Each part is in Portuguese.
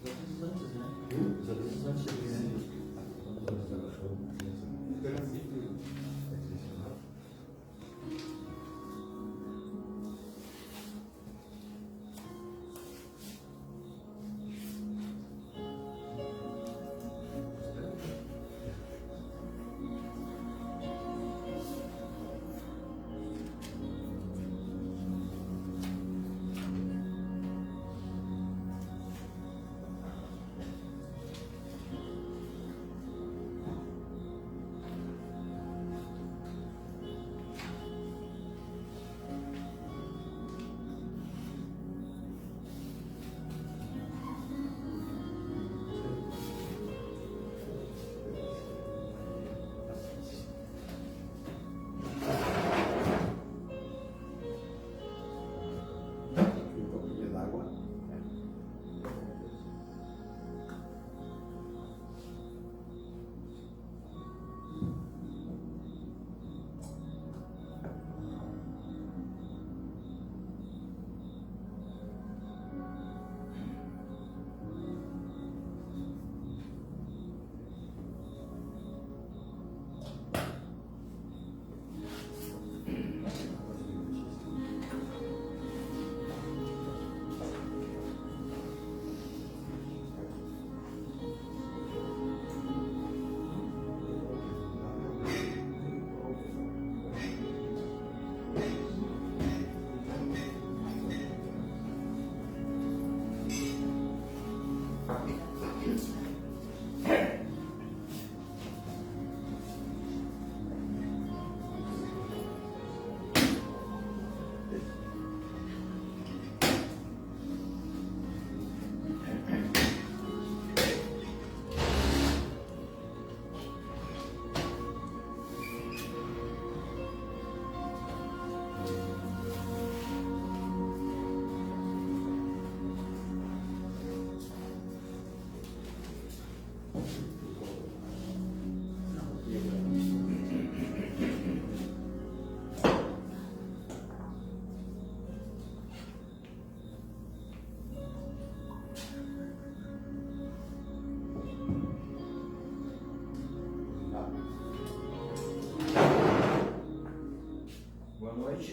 Os avisos antes, né? Os avisos antes de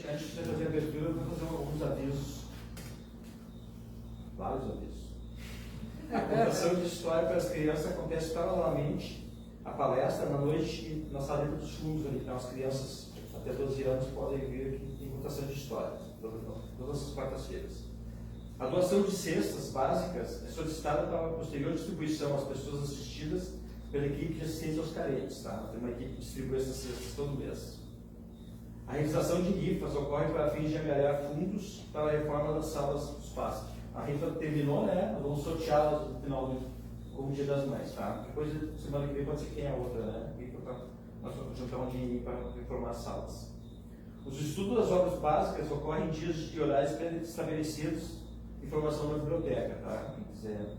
Antes de fazer a abertura, eu vou fazer alguns avisos. Vários avisos. A contação de história para as crianças acontece paralelamente à palestra na noite na Sala dos Fundos, ali, que as crianças até 12 anos podem vir aqui em contação de história, todas as quartas-feiras. A doação de cestas básicas é solicitada para a posterior distribuição às pessoas assistidas pela equipe de assistência aos carentes. Tá? Tem uma equipe que distribui essas cestas todo mês. A realização de rifas ocorre para fins de angariar fundos para a reforma das salas dos pais. A rifa terminou, né? Nós vamos sorteá-las no final do Dia das Mães, tá? Depois, semana que vem, pode ser quem é a outra, né? Nós vamos juntar um dinheiro para reformar as salas. Os estudos das obras básicas ocorrem em dias de horários estabelecidos em formação na biblioteca, tá? Quem quiser.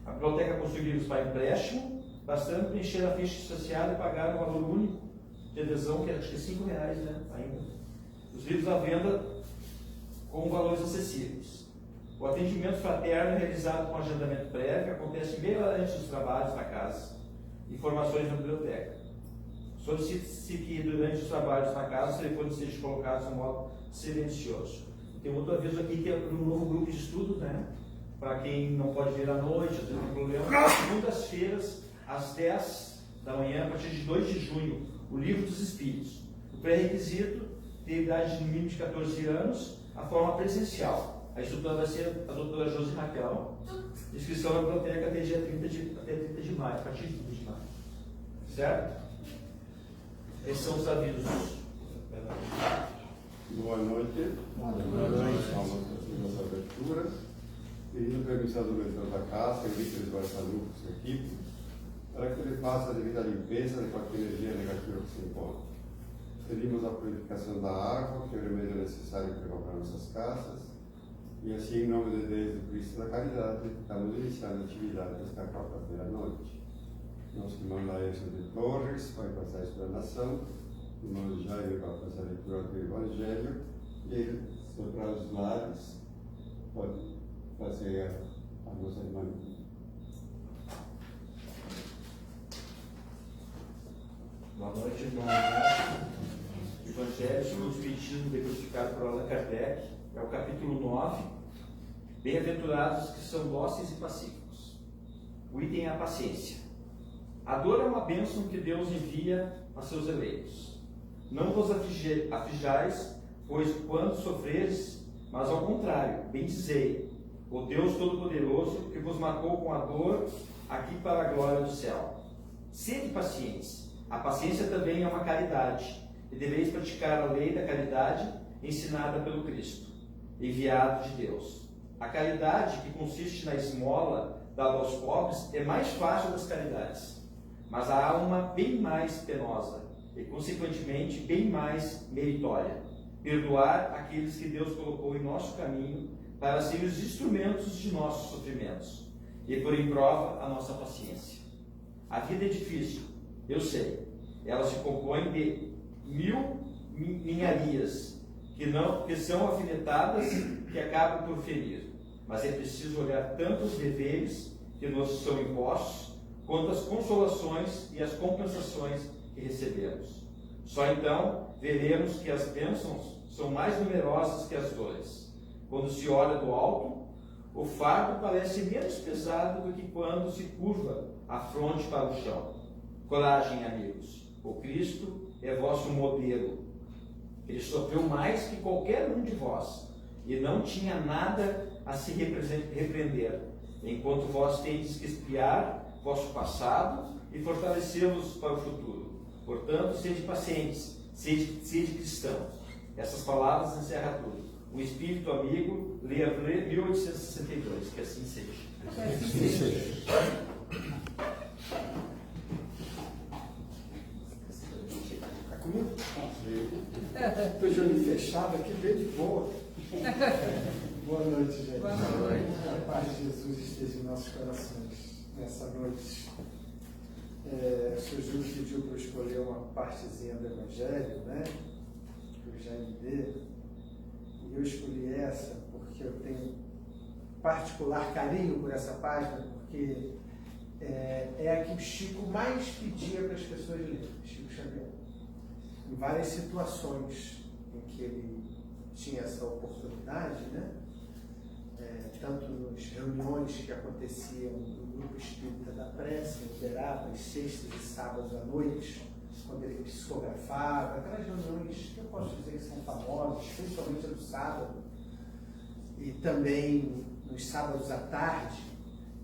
A biblioteca possui livros para empréstimo, bastando preencher a ficha associada e pagar um valor único de adesão, que acho que é R$5, né, ainda. Os livros à venda com valores acessíveis. O atendimento fraterno realizado com agendamento prévio acontece meia hora antes dos trabalhos na casa. Informações na biblioteca. Solicite-se que durante os trabalhos na casa os telefones sejam colocados de modo silencioso. Tem outro aviso aqui que é para um novo grupo de estudo, né? Para quem não pode vir à noite, às vezes tem problema. Segundas-feiras, às 10 da manhã, a partir de 2 de junho, o Livro dos Espíritos. O pré-requisito tem idade de mínimo de 14 anos, a forma presencial. A instrutora vai ser a doutora Josi Raquel. Inscrição na biblioteca até dia 30 de maio, a partir de 30 de maio. Certo? Esses são os avisos. Boa noite. Boa noite. Vamos fazer nossa abertura. Pedindo permissão do mentor da casa, Vítor Barçalu, sua equipe, para que ele faça a devida limpeza de qualquer energia negativa que se encontre. Pedimos a purificação da água, que é o remédio necessário para comprar nossas casas, e assim, em nome de Deus e do Cristo da Caridade, estamos iniciando a atividade desta quarta-feira à noite. Nosso irmão Laércio de Torres vai passar a explanação, o irmão Jair vai passar a leitura do Evangelho, e ele, para os lares, pode fazer a nossa irmã Boa noite, irmãos. Evangelho segundo o Espiritismo decodificado por Allan Kardec, é o capítulo 9. Bem-aventurados que são dóceis e pacíficos. O item é a paciência. A dor é uma bênção que Deus envia a seus eleitos. Não vos aflijais, pois quando sofreres, mas ao contrário, bendizei o Deus Todo-Poderoso que vos marcou com a dor aqui para a glória do céu. Sede pacientes. A paciência também é uma caridade, e deveis praticar a lei da caridade ensinada pelo Cristo, enviado de Deus. A caridade, que consiste na esmola dada aos pobres, é mais fácil das caridades, mas há uma bem mais penosa e, consequentemente, bem mais meritória: perdoar aqueles que Deus colocou em nosso caminho para serem os instrumentos de nossos sofrimentos e pôr em prova a nossa paciência. A vida é difícil, eu sei. Ela se compõe de 1000 ninharias que são alfinetadas, que acabam por ferir. Mas é preciso olhar tanto os deveres que nos são impostos, quanto as consolações e as compensações que recebemos. Só então veremos que as bênçãos são mais numerosas que as dores. Quando se olha do alto, o fardo parece menos pesado do que quando se curva a fronte para o chão. Coragem, amigos. O Cristo é vosso modelo. Ele sofreu mais que qualquer um de vós e não tinha nada a se repreender, enquanto vós tendes que espiar vosso passado e fortalecê-los para o futuro. Portanto, sede pacientes, sede cristãos. Essas palavras encerram tudo. O Espírito amigo, leia 1862, que assim seja. Que assim seja. Está comigo? Estou de olho fechado aqui, bem de boa. Boa noite, gente. Boa noite. A paz de Jesus esteja em nossos corações nessa noite. O Sr. Júlio pediu para eu escolher uma partezinha do Evangelho, né? Que eu já me dei. E eu escolhi essa porque eu tenho particular carinho por essa página, porque é a que o Chico mais pedia para as pessoas lerem, Chico Xavier. Em várias situações em que ele tinha essa oportunidade, né? Tanto nas reuniões que aconteciam no Grupo Espírita da Prece, em Uberaba, às sextas e sábados à noite, quando ele psicografava, aquelas reuniões que eu posso dizer que são famosas, principalmente no sábado, e também nos sábados à tarde,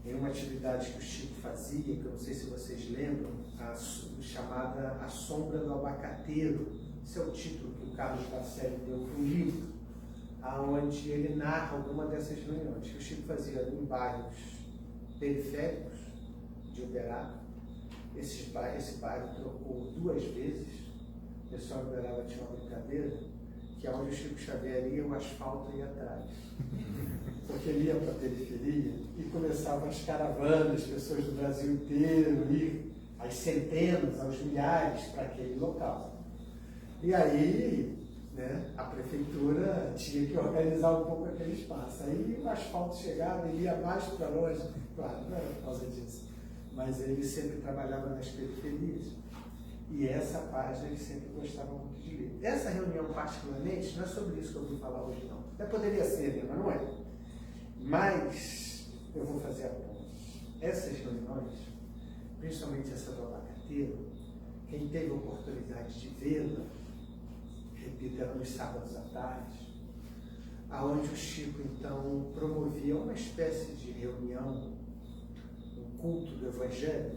em uma atividade que o Chico fazia, que eu não sei se vocês lembram, chamada A Sombra do Abacateiro. Esse é o título que o Carlos Bacelli deu para um livro, onde ele narra alguma dessas reuniões que o Chico fazia em bairros periféricos de Uberaba. Esse bairro trocou 2 vezes. O pessoal de Uberaba tinha uma brincadeira, que é onde o Chico Xavier ia, o asfalto ia atrás. Porque ele ia para a periferia e começavam as caravanas, pessoas do Brasil inteiro, ir às centenas, aos milhares para aquele local. E aí, né, a prefeitura tinha que organizar um pouco aquele espaço. Aí o asfalto chegava, ele ia mais para longe, claro, não era por causa disso, mas ele sempre trabalhava nas periferias. E essa página ele sempre gostava muito de ler. Essa reunião, particularmente, não é sobre isso que eu vou falar hoje, não. Até poderia ser, né, mas não é. Mas eu vou fazer a ponte. Essas reuniões, principalmente essa do Abacateiro, quem teve a oportunidade de vê-la, repito, era nos sábados à tarde, aonde o Chico, então, promovia uma espécie de reunião, um culto do Evangelho,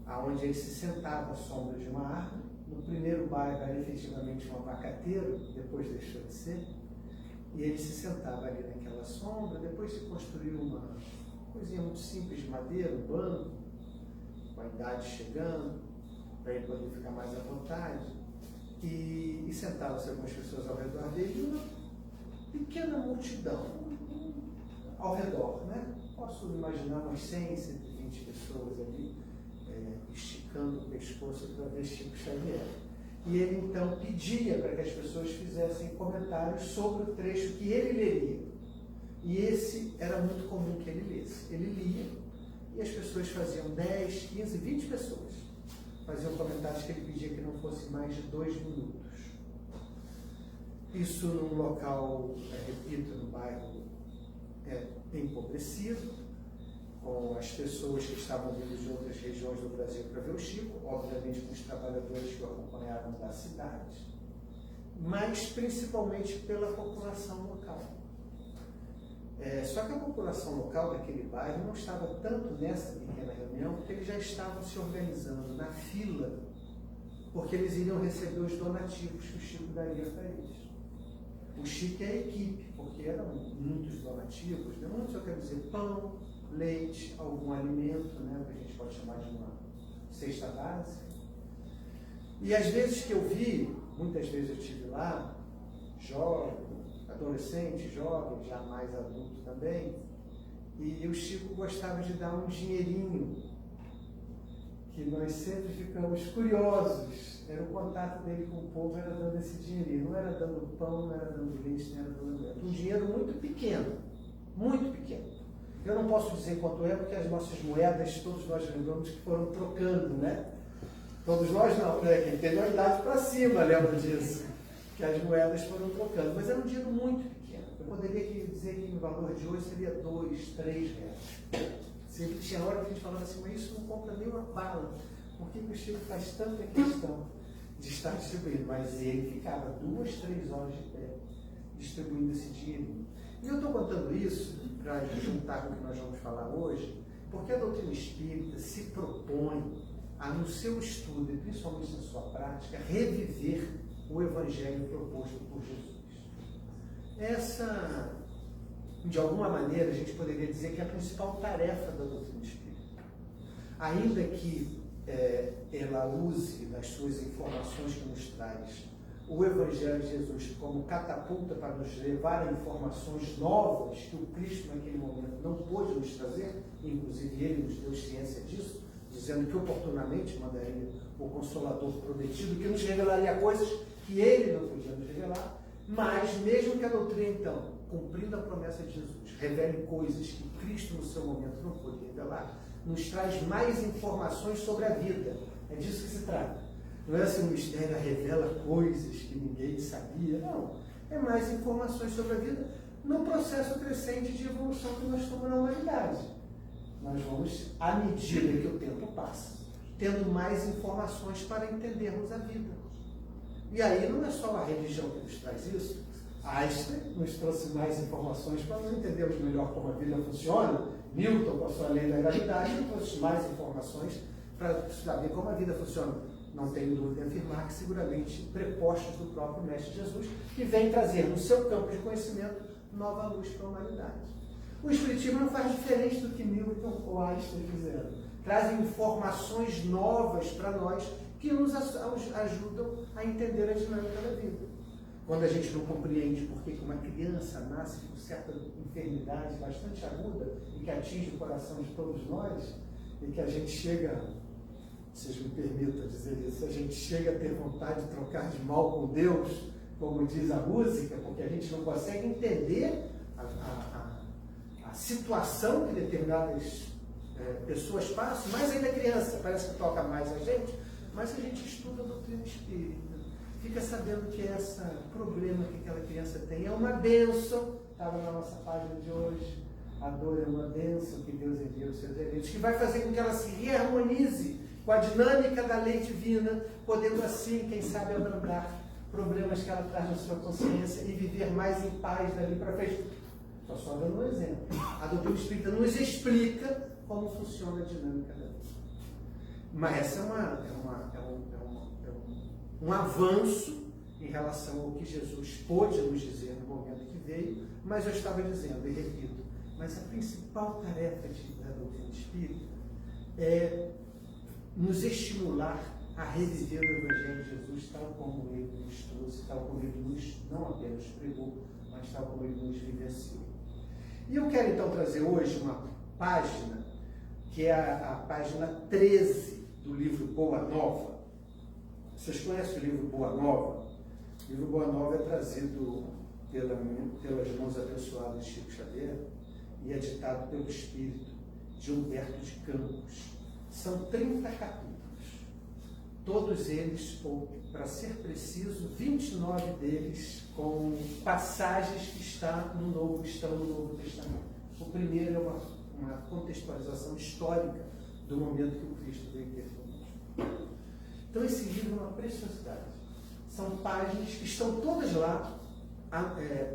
aonde ele se sentava à sombra de uma árvore. No primeiro bairro era efetivamente um abacateiro, depois deixou de ser, e ele se sentava ali naquela sombra. Depois se construiu uma coisinha muito simples de madeira, um banco, com a idade chegando, para ele poder ficar mais à vontade, e sentavam-se algumas pessoas ao redor dele, e uma pequena multidão ao redor, né? Posso imaginar umas 100, 120 pessoas ali, esticando o pescoço para ver Chico Xavier. E ele então pedia para que as pessoas fizessem comentários sobre o trecho que ele leria. E esse era muito comum que ele lesse. Ele lia e as pessoas faziam 10, 15, 20 pessoas faziam comentários que ele pedia que não fosse mais de 2 minutos. Isso num local, repito, num bairro empobrecido, com as pessoas que estavam vindo de outras regiões do Brasil para ver o Chico, obviamente com os trabalhadores que o acompanharam da cidade, mas principalmente pela população local. Só que a população local daquele bairro não estava tanto nessa pequena reunião, porque eles já estavam se organizando na fila, porque eles iriam receber os donativos que o Chico daria para eles. O Chico é a equipe, porque eram muitos donativos, né? Muitos, eu quero dizer, pão, leite, algum alimento, né? Que a gente pode chamar de uma cesta básica. E às vezes que eu vi, muitas vezes eu estive lá, jovem, adolescente, jovem, já mais adulto também, e o Chico gostava de dar um dinheirinho, que nós sempre ficamos curiosos. Era o contato dele com o povo, era dando esse dinheirinho. Não era dando pão, não era dando leite, não era dando leite. Um dinheiro muito pequeno, muito pequeno. Eu não posso dizer quanto é, porque as nossas moedas, todos nós lembramos que foram trocando, né? Todos nós não, né? Quem tem uma idade para cima lembra disso, que as moedas foram trocando. Mas era um dinheiro muito pequeno. Eu poderia dizer que no valor de hoje seria 2, 3 reais. Sempre tinha hora que a gente falava assim, mas isso não compra nem uma bala. Por que o Chico faz tanta questão de estar distribuindo? Mas ele ficava 2, 3 horas de pé distribuindo esse dinheirinho. E eu estou contando isso para juntar com o que nós vamos falar hoje, porque a doutrina espírita se propõe a, no seu estudo e principalmente na sua prática, reviver o evangelho proposto por Jesus. Essa, de alguma maneira, a gente poderia dizer que é a principal tarefa da doutrina espírita. Ainda que ela use nas suas informações que nos traz o Evangelho de Jesus como catapulta para nos levar a informações novas que o Cristo naquele momento não pôde nos trazer, inclusive ele nos deu ciência disso, dizendo que oportunamente mandaria o Consolador prometido, que nos revelaria coisas que ele não podia nos revelar, mas mesmo que a doutrina, então, cumprindo a promessa de Jesus, revele coisas que Cristo no seu momento não pôde revelar, nos traz mais informações sobre a vida. É disso que se trata. Não é assim, o mistério revela coisas que ninguém sabia. Não. É mais informações sobre a vida no processo crescente de evolução que nós estamos na humanidade. Nós vamos, à medida que o tempo passa, tendo mais informações para entendermos a vida. E aí não é só a religião que nos traz isso. Einstein nos trouxe mais informações para nós entendermos melhor como a vida funciona. Newton, com a sua lei da gravidade, trouxe mais informações para saber como a vida funciona. Não tenho dúvida em afirmar que seguramente prepostos do próprio Mestre Jesus, que vem trazer no seu campo de conhecimento nova luz para a humanidade. O Espiritismo não faz diferente do que Newton ou Einstein fizeram. Trazem informações novas para nós que nos ajudam a entender a dinâmica da vida. Quando a gente não compreende por que uma criança nasce com certa enfermidade bastante aguda e que atinge o coração de todos nós, e que a gente chega, vocês me permitam dizer isso, a gente chega a ter vontade de trocar de mal com Deus, como diz a música, porque a gente não consegue entender a situação que determinadas pessoas passam, mais ainda criança, parece que toca mais a gente, mas a gente estuda a doutrina espírita, fica sabendo que esse problema que aquela criança tem é uma bênção, estava na nossa página de hoje, a dor é uma bênção que Deus envia aos seus eleitos, que vai fazer com que ela se reharmonize com a dinâmica da lei divina, podendo assim, quem sabe, abrandar problemas que ela traz na sua consciência e viver mais em paz dali para frente. Estou só dando um exemplo. A doutrina espírita nos explica como funciona a dinâmica da vida. Mas essa é um avanço em relação ao que Jesus pôde nos dizer no momento que veio, mas eu estava dizendo, e repito, mas a principal tarefa da doutrina espírita é nos estimular a reviver o Evangelho de Jesus tal como ele nos trouxe, tal como ele nos não apenas pregou, mas tal como ele nos vivenciou. E eu quero então trazer hoje uma página, que é a página 13 do livro Boa Nova. Vocês conhecem o livro Boa Nova? O livro Boa Nova é trazido pelas mãos abençoadas de Chico Xavier e editado pelo espírito de Humberto de Campos. São 30 capítulos. todos eles, ou para ser preciso, 29 deles, com passagens que estão no Novo Testamento. O primeiro é uma contextualização histórica do momento que o Cristo veio ter conosco. Então esse livro é uma preciosidade. São páginas que estão todas lá,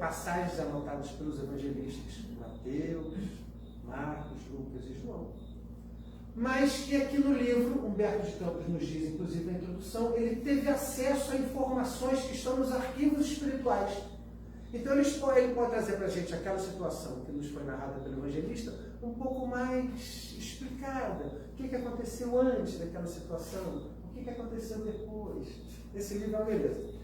passagens anotadas pelos evangelistas, Mateus, Marcos, Lucas e João. Mas que aqui no livro, Humberto de Campos nos diz, inclusive na introdução, ele teve acesso a informações que estão nos arquivos espirituais. Então ele pode trazer para a gente aquela situação que nos foi narrada pelo evangelista um pouco mais explicada. O que aconteceu antes daquela situação? O que aconteceu depois? Esse livro é uma beleza.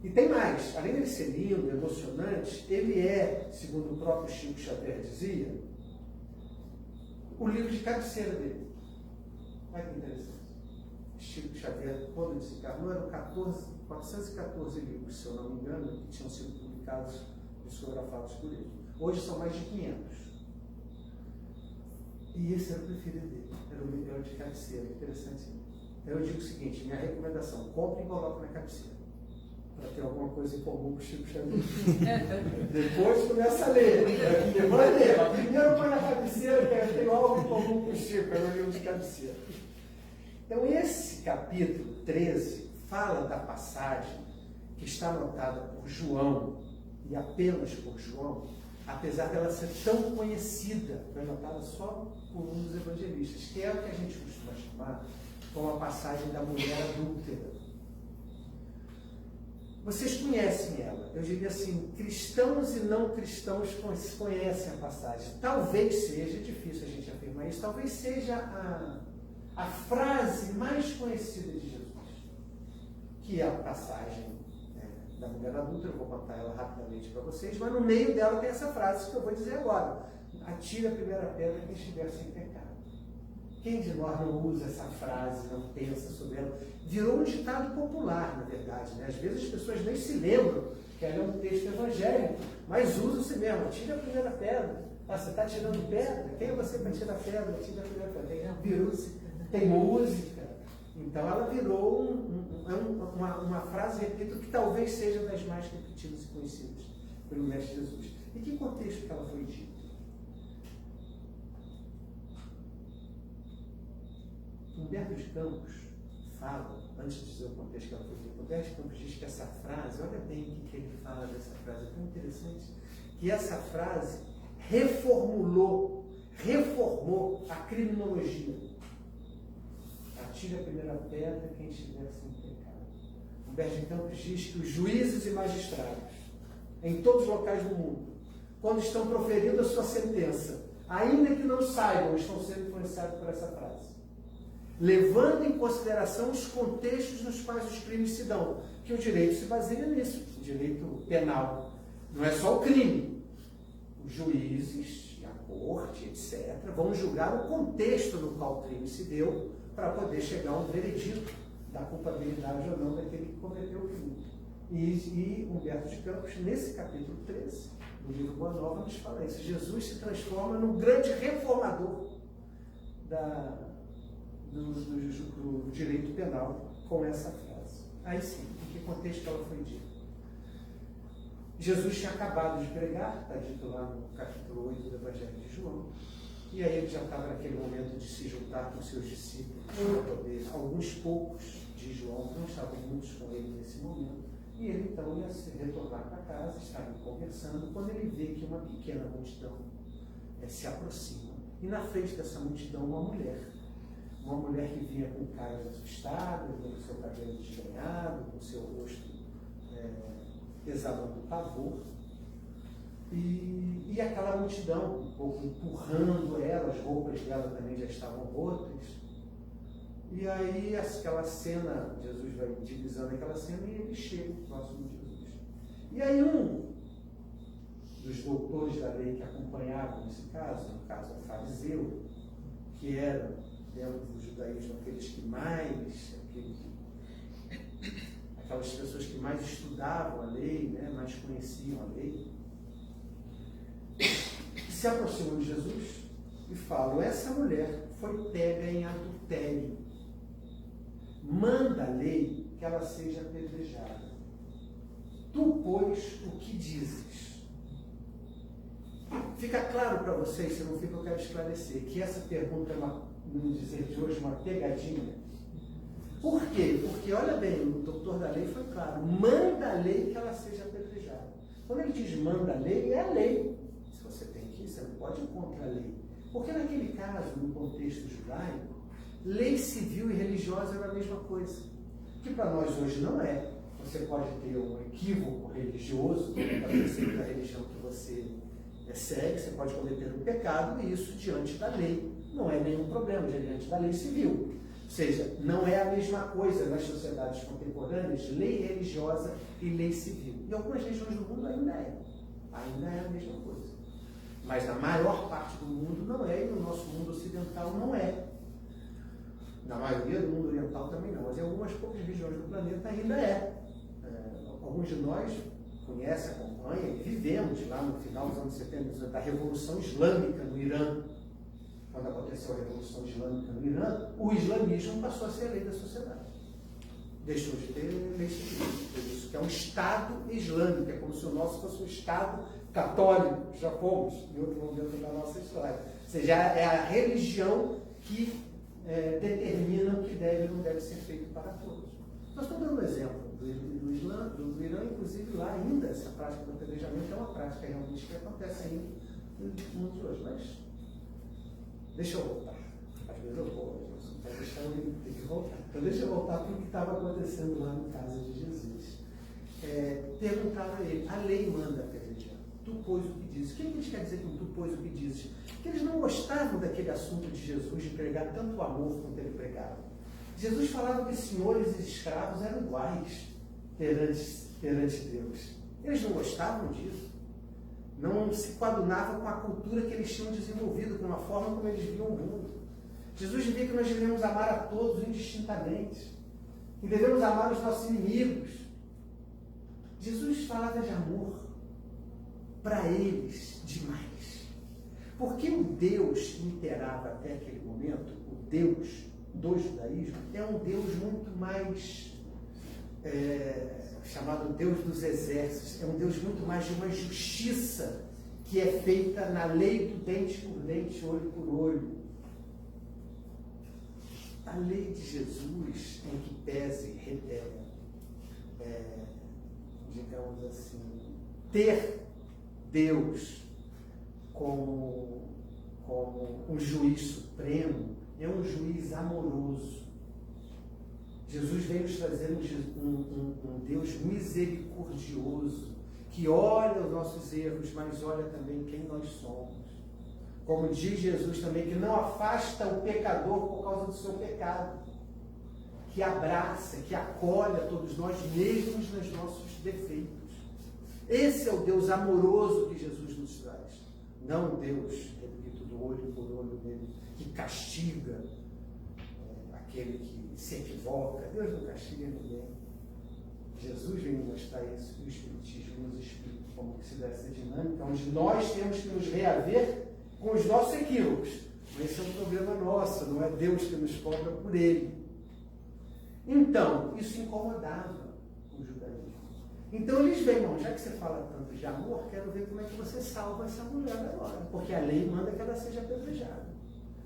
E tem mais. Além de ser lindo, emocionante, ele é, segundo o próprio Chico Xavier dizia, o livro de cabeceira dele. Olha que interessante. Chico Xavier, quando desencarnou, eram 414 livros, se eu não me engano, que tinham sido publicados, psicografados por ele. Hoje são mais de 500. E esse era o preferido dele, era o livro de cabeceira, interessante. Então eu digo o seguinte, minha recomendação, compre e coloque na cabeceira, para ter alguma coisa em comum com o Chico Xavier. Depois começa a ler, depois ler. Primeiro põe na cabeceira, que tem algo em comum com o Chico, é o livro de cabeceira. Então esse capítulo 13 fala da passagem que está anotada por João, e apenas por João, apesar dela ser tão conhecida, foi anotada só por um dos evangelistas, que é o que a gente costuma chamar como a passagem da mulher adúltera. Vocês conhecem ela. Eu diria assim, cristãos e não cristãos conhecem a passagem. Talvez seja, é difícil a gente afirmar isso, talvez seja a frase mais conhecida de Jesus, que é a passagem da mulher adulta. Eu vou contar ela rapidamente para vocês, mas no meio dela tem essa frase que eu vou dizer agora: atire a primeira pedra quem estiver sem pecado. Quem de nós não usa essa frase, não pensa sobre ela? Virou um ditado popular, na verdade, né? Às vezes as pessoas nem se lembram que ela é um texto evangélico, mas usam-se mesmo: atire a primeira pedra. Ah, você está tirando pedra? Quem é você para tirar pedra? Atire a primeira pedra. Tem música. Então ela virou uma frase, repito, que talvez seja das mais repetidas e conhecidas pelo Mestre Jesus. E que contexto que ela foi dita? Humberto de Campos fala, antes de dizer o contexto que ela foi dita, Humberto de Campos diz que essa frase, olha bem o que ele fala dessa frase, é tão interessante, que essa frase reformou a criminologia. Atire a primeira pedra quem estiver sem pecado. Humberto de Campos diz que os juízes e magistrados, em todos os locais do mundo, quando estão proferindo a sua sentença, ainda que não saibam, estão sendo influenciados por essa frase, levando em consideração os contextos nos quais os crimes se dão, que o direito se baseia nisso, o direito penal. Não é só o crime. Os juízes, a corte, etc., vão julgar o contexto no qual o crime se deu, para poder chegar a um veredito da culpabilidade ou não daquele que cometeu o crime. E Humberto de Campos, nesse capítulo 13 do livro Boa Nova, nos fala isso. Jesus se transforma num grande reformador do direito penal com essa frase. Aí sim, em que contexto ela foi dita? Jesus tinha acabado de pregar, está dito lá no capítulo 8 do Evangelho de João, e aí ele já estava naquele momento de se juntar com seus discípulos, para poder, alguns poucos de João, não estavam muitos com ele nesse momento, e ele então ia se retornar para casa, estavam conversando, quando ele vê que uma pequena multidão se aproxima, e na frente dessa multidão uma mulher que vinha com caras assustadas, com o seu cabelo desgrenhado, com o seu rosto exalando pavor, e aquela multidão um pouco empurrando ela, as roupas dela também já estavam rotas. E aí aquela cena, Jesus vai divisando aquela cena e ele chega próximo de Jesus. E aí um dos doutores da lei que acompanhavam nesse caso, no caso o fariseu, que era dentro do judaísmo aqueles que mais, aquelas pessoas que mais estudavam a lei, né, mais conheciam a lei, se aproximam de Jesus e falam: essa mulher foi pega em adultério. manda a lei que ela seja apedrejada. Tu, pois, o que dizes? Fica claro para vocês, se não fica, eu quero esclarecer, que essa pergunta é no dizer de hoje, uma pegadinha. Por quê? Porque, olha bem, o doutor da lei foi claro, manda a lei que ela seja apedrejada. Quando ele diz manda a lei, é a lei. Se você tem que ir, você não pode ir contra a lei. Porque naquele caso, no contexto judaico, lei civil e religiosa era a mesma coisa. Que para nós hoje não é. Você pode ter um equívoco religioso, a princípio da religião que você segue, você pode cometer um pecado, e isso diante da lei não é nenhum problema, diante da lei civil. Ou seja, não é a mesma coisa nas sociedades contemporâneas, lei religiosa e lei civil. Em algumas regiões do mundo ainda é. Ainda é a mesma coisa. Mas na maior parte do mundo não é, e no nosso mundo ocidental não é. Na maioria do mundo oriental também não, mas em algumas poucas regiões do planeta ainda é. Alguns de nós conhecem, acompanham e vivemos lá no final dos anos 70 da Revolução Islâmica no Irã. Quando aconteceu a Revolução Islâmica no Irã, o islamismo passou a ser a lei da sociedade. Deixou de ter lei civil. Por isso que é um Estado islâmico, é como se o nosso fosse um Estado católico, já fomos em outro momento da nossa história. Ou seja, é a religião que determina o que deve e não deve ser feito para todos. Nós estamos dando um exemplo do Irã, inclusive lá ainda, essa prática do apedrejamento é uma prática realmente que acontece ainda no mundo de hoje. Mas deixa eu voltar. Às vezes eu vou, não vai deixar eu ter que voltar. Então deixa eu voltar para o que estava acontecendo lá no caso de Jesus. Perguntaram a ele, a lei manda apedrejar. Tu pois o que dizes. O que eles querem dizer com tu pois o que dizes? Que eles não gostavam daquele assunto de Jesus, de pregar tanto amor quanto ele pregava. Jesus falava que senhores e escravos eram iguais perante Deus. Eles não gostavam disso. Não se coadunavam com a cultura que eles tinham desenvolvido, com a forma como eles viam o mundo. Jesus dizia que nós devemos amar a todos indistintamente. E devemos amar os nossos inimigos. Jesus falava de amor para eles demais. Porque o Deus que imperava até aquele momento, o Deus do judaísmo, é um Deus muito mais chamado Deus dos exércitos, é um Deus muito mais de uma justiça que é feita na lei do dente por dente, olho por olho. A lei de Jesus, em que pese, digamos assim, ter Deus como um juiz supremo, é um juiz amoroso. Jesus veio nos trazer um Deus misericordioso, que olha os nossos erros, mas olha também quem nós somos. Como diz Jesus também, que não afasta o pecador por causa do seu pecado, que abraça, que acolhe a todos nós, mesmo nos nossos defeitos. Esse é o Deus amoroso que Jesus nos traz. Não o Deus, repito, do olho por olho dele, que castiga aquele que se equivoca. Deus não castiga ninguém. Jesus veio mostrar isso, e o Espiritismo nos explica como que se dá essa dinâmica, onde nós temos que nos reaver com os nossos equívocos. Mas esse é um problema nosso, não é Deus que nos cobra por ele. Então, isso incomodava o judaísmo. Então eles veem, irmão, já que você fala tanto de amor, quero ver como é que você salva essa mulher agora. Porque a lei manda que ela seja apedrejada.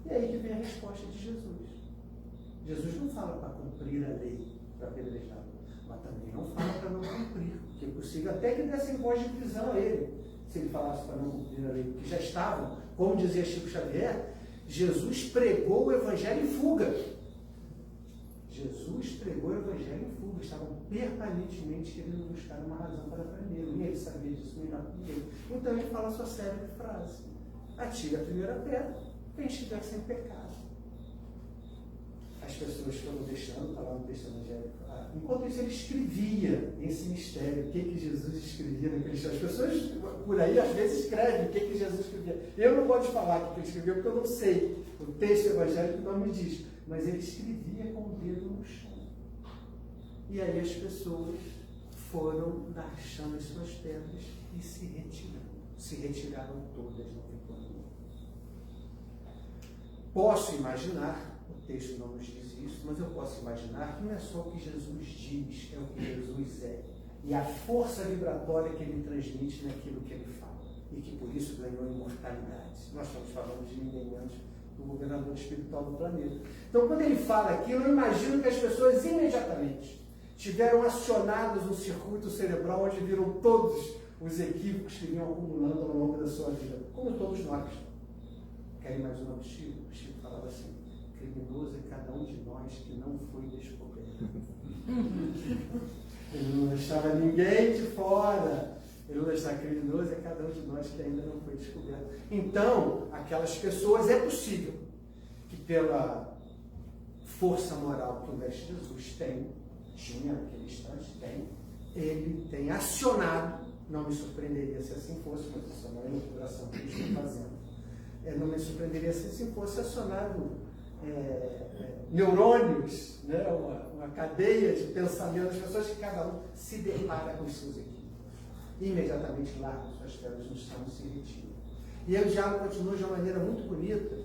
E aí que vem a resposta de Jesus. Jesus não fala para cumprir a lei, para apedrejá-la, mas também não fala para não cumprir, porque é possível até que dessem voz de prisão a ele, se ele falasse para não cumprir a lei, porque já estavam, como dizia Chico Xavier, Jesus pregou o Evangelho em fuga. Jesus pregou o Evangelho em fuga, estavam permanentemente querendo buscar uma razão para prendê-lo, e ele sabia disso melhor que ninguém. Então ele fala a sua célebre frase: atire a primeira pedra, quem estiver sem pecado. As pessoas foram deixando, está lá no texto evangélico. Enquanto isso, ele escrevia esse mistério, o que Jesus escrevia naquele texto. As pessoas por aí, às vezes, escrevem o que Jesus escrevia. Eu não gosto de falar o que ele escreveu, porque eu não sei. O texto evangélico não me diz. Mas ele escrevia com o dedo no chão. E aí as pessoas foram dar chão às suas pedras e se retiraram. Se retiraram todas, não ficou nenhuma. Posso imaginar, o texto não nos diz disso, mas eu posso imaginar que não é só o que Jesus diz, é o que Jesus é. E a força vibratória que ele transmite naquilo que ele fala. E que por isso ganhou imortalidade. Nós estamos falando de ninguém menos do governador espiritual do planeta. Então, quando ele fala aquilo, eu imagino que as pessoas imediatamente tiveram acionados um circuito cerebral onde viram todos os equívocos que vinham acumulando ao longo da sua vida. Como todos nós. Querem mais uma do Chico? O Chico falava assim: criminoso é cada um de nós que não foi descoberto. Ele não deixava ninguém de fora. Ele não deixava criminoso é cada um de nós que ainda não foi descoberto. Então, aquelas pessoas, é possível que pela força moral que o Mestre Jesus tinha naquele instante, ele tem acionado, não me surpreenderia se assim fosse, mas isso é uma elucubração que eu estou fazendo. Não me surpreenderia se assim fosse acionado neurônios, né? uma cadeia de pensamento das pessoas que cada um se depara com os seus equívocos. Imediatamente larga suas pedras no chão e se retira. E aí o diálogo continua de uma maneira muito bonita,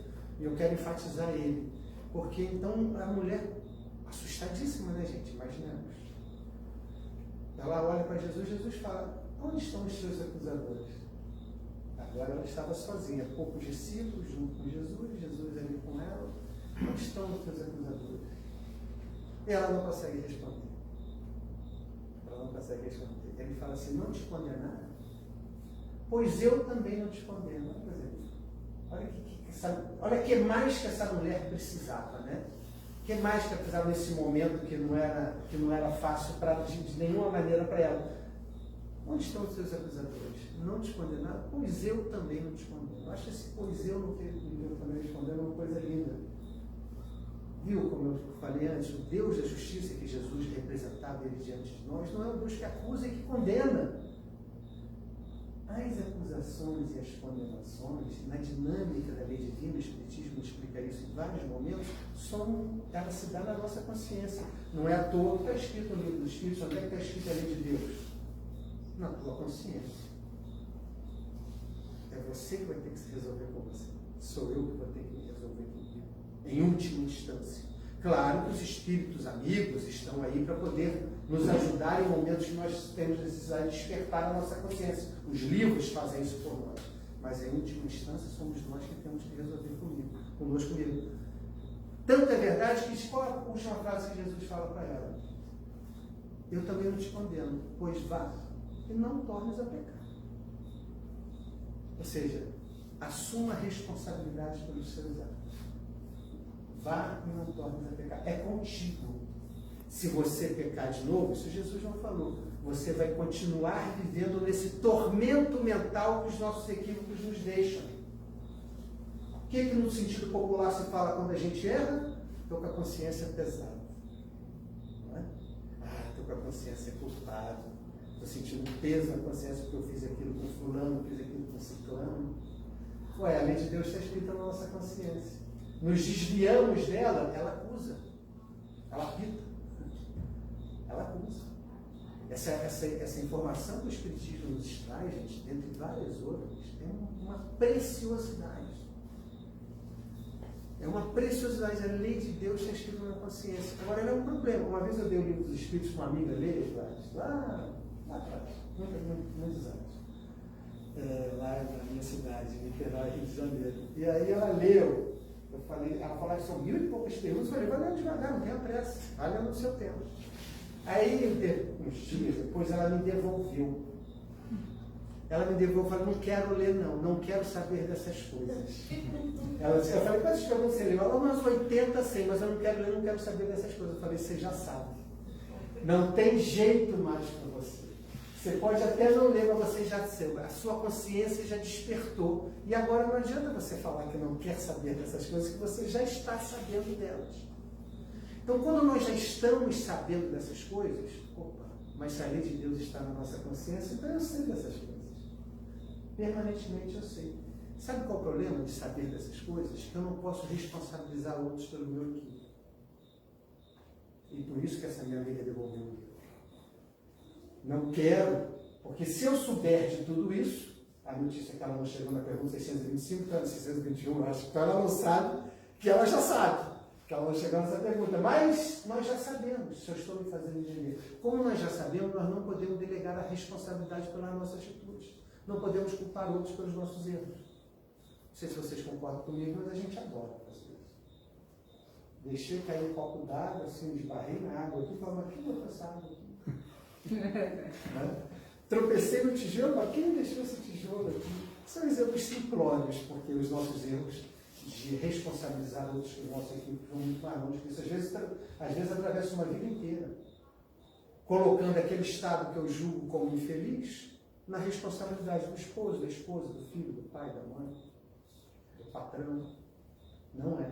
e eu quero enfatizar ele, porque então a mulher, assustadíssima, né, gente? Imaginemos. Ela olha para Jesus, Jesus fala: onde estão os seus acusadores? Agora ela estava sozinha, poucos discípulos junto com Jesus, Jesus ali com ela. Onde estão os seus acusadores? E ela não consegue responder. Ela não consegue responder. Ele fala assim: não te condenaram? Pois eu também não te condeno. Olha que mais que essa mulher precisava, né? Que mais que ela precisava nesse momento que não era fácil de nenhuma maneira para ela. Onde estão os seus acusadores? Não te condenaram? Pois eu também não te condeno. Eu acho esse pois eu não ter eu também respondendo uma coisa linda. Viu, como eu falei antes, o Deus da justiça que Jesus representava ele diante de nós não é um Deus que acusa e que condena. As acusações e as condenações, na dinâmica da lei divina, o Espiritismo explica isso em vários momentos, ela se dá na nossa consciência. Não é à toa que está escrito no livro dos Espíritos, onde é que está escrito a lei de Deus? Na tua consciência. É você que vai ter que se resolver com você. Sou eu que vou ter que me resolver comigo. Em última instância. Claro que os espíritos amigos estão aí para poder nos ajudar em momentos que nós temos necessidade de despertar a nossa consciência. Os livros fazem isso por nós. Mas em última instância somos nós que temos que resolver conosco mesmo. Tanto é verdade que qual a última frase que Jesus fala para ela? Eu também não te condeno, pois vá e não tornes a pecar. Ou seja, assuma a responsabilidade pelos seus atos. Vá e não tornes a pecar. É contigo. Se você pecar de novo, isso Jesus não falou, você vai continuar vivendo nesse tormento mental que os nossos equívocos nos deixam. O que no sentido popular se fala quando a gente erra? Estou com a consciência pesada. Não é? Estou com a consciência culpada. Estou sentindo peso na consciência porque eu fiz aquilo com fulano, fiz aquilo com ciclano. A lei de Deus está escrita na nossa consciência. Nos desviamos dela, ela acusa. Ela apita. Ela acusa. Essa informação que o Espiritismo nos traz, gente, dentre várias outras, é uma preciosidade. É uma preciosidade. A lei de Deus está escrita na consciência. Agora, ela é um problema. Uma vez eu dei o livro dos Espíritos para uma amiga ler, lá atrás, muitos anos. Lá na minha cidade, Niterói, Rio de Janeiro. E aí ela leu. Ela falava que são 1000 e poucas perguntas. Eu falei: vai ler devagar, não tenha pressa. Vai ler no seu tempo. Aí, uns dias depois, ela me devolveu. Eu falei: não quero ler, não quero saber dessas coisas. Eu falei: quantas perguntas você leu? Ela: umas 80, 100, mas eu não quero ler, não quero saber dessas coisas. Eu falei: você já sabe. Não tem jeito mais para você. Você pode até não ler, mas você já sabe. A sua consciência já despertou. E agora não adianta você falar que não quer saber dessas coisas, que você já está sabendo delas. Então, quando nós já estamos sabendo dessas coisas, mas se a lei de Deus está na nossa consciência, então eu sei dessas coisas. Permanentemente eu sei. Sabe qual é o problema de saber dessas coisas? Que eu não posso responsabilizar outros pelo meu equívoco. E por isso que essa minha amiga devolveu o livro. Não quero, porque se eu souber de tudo isso, a notícia que ela não chegou na pergunta 625, está na 621, acho que ela não sabe, que ela já sabe. Que ela não chegou nessa pergunta, mas nós já sabemos, se eu estou me fazendo entender. Como nós já sabemos, nós não podemos delegar a responsabilidade pelas nossas atitudes. Não podemos culpar outros pelos nossos erros. Não sei se vocês concordam comigo, mas a gente adora fazer isso. Deixei cair um copo d'água, assim, esbarrei na água aqui, falando, mas quem botou essa água aqui? Né? Tropecei no tijolo, mas quem deixou esse tijolo aqui? São exemplos simplórios, porque os nossos erros de responsabilizar outros que nossa equipe vão muito mais longe que isso. Às vezes atravessa uma vida inteira, colocando aquele estado que eu julgo como infeliz na responsabilidade do esposo, da esposa, do filho, do pai, da mãe, do patrão. Não é.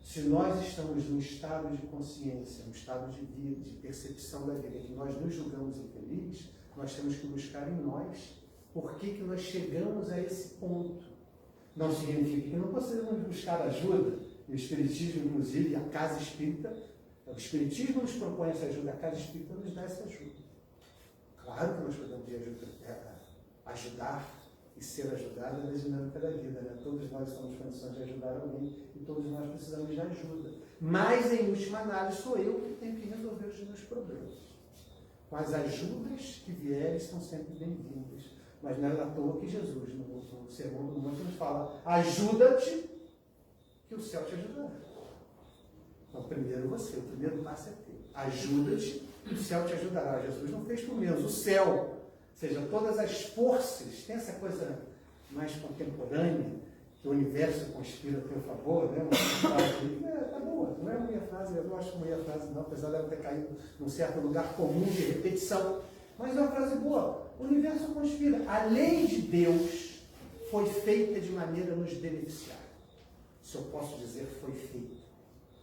Se nós estamos num estado de consciência, num estado de vida, de percepção da vida, em que nós nos julgamos infelizes, nós temos que buscar em nós por que nós chegamos a esse ponto. Não significa que não possamos buscar ajuda. E o Espiritismo, inclusive, a Casa Espírita, o Espiritismo nos propõe essa ajuda, a Casa Espírita nos dá essa ajuda. Claro que nós podemos ajudar e ser ajudados na dinâmica da vida, né? Todos nós estamos em condições de ajudar alguém e todos nós precisamos de ajuda. Mas, em última análise, sou eu que tenho que resolver os meus problemas. As ajudas que vierem são sempre bem-vindas. Mas não é à toa que Jesus, no Sermão do Monte, nos fala: ajuda-te, que o céu te ajudará. Então, primeiro você, o primeiro passo é ter. Ajuda-te, que o céu te ajudará. Jesus não fez por menos. O céu, ou seja, todas as forças, tem essa coisa mais contemporânea, que o universo conspira a teu favor, né? Uma frase, tá boa, não é uma minha frase, eu não acho uma minha frase não, apesar dela ter caído num certo lugar comum de repetição. Mas é uma frase boa. O universo conspira. A lei de Deus foi feita de maneira a nos beneficiar. Se eu posso dizer, foi feita.